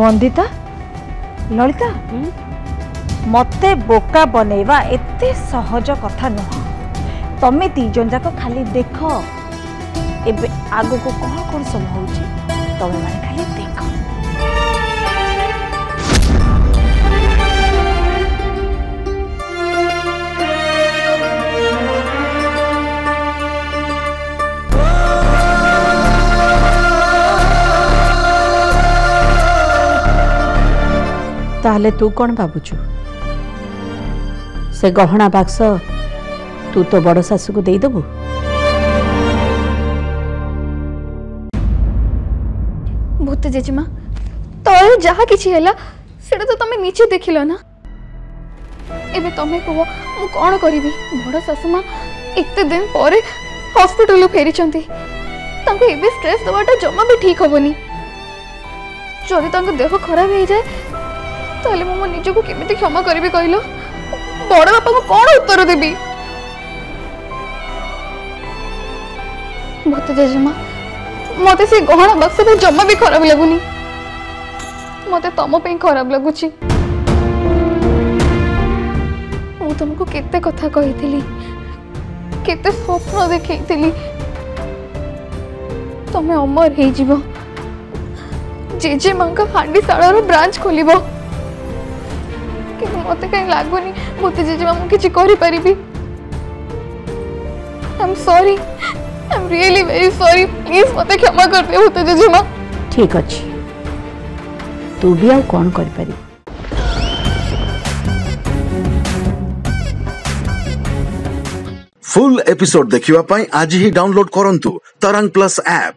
वंदिता ललिता मते बोका बनैवा एते सहज कथा नुह। तमे तीजन जाक खाली देख एबे आगो को कौन सब होउची तमे माने खाली देख। ताहले तू कौन भावुचु से गहना बाक्स तू तो बड़ सासु को देदेबु? भूत जेजेमा तो जहा किछि हैला सेटा तो तमे नीचे देखिलो ना। एबे तमे कहो मु कोन करिवि? बड़ सासु मां एते दिन परे हॉस्पिटल फेरी चंती तांको एबे स्ट्रेस दवाटा जमा भी ठीक होबनी। जदि तांको देह खराब हो जाए ताले मो निज को केमिति क्षमा करिवि कहलो? बड़ बापा को कोन उत्तर देबी? भूत जेजेमा मते से गहना बक्स पे जमा भी खराब लगुनी। मते तम पे खराब लगुची। मु तुमको केते कथा कहिथिली, केते स्वप्न देखैथिली तमे अमर हे जीवो। जेजे मां का हांडी साळर ब्रांच खोलिबो कि मते कहीं लागुनी भूत जेजेमा मु किछि करि परिबी। I am sorry, I am really very sorry. Please मते क्षमा कर दे भूत जेजेमा। ठीक अछि, तू भी आउ कौन कर पारी। फुल एपिसोड देखिवा पाई आज ही डाउनलोड करंतु तरंग प्लस ऐप।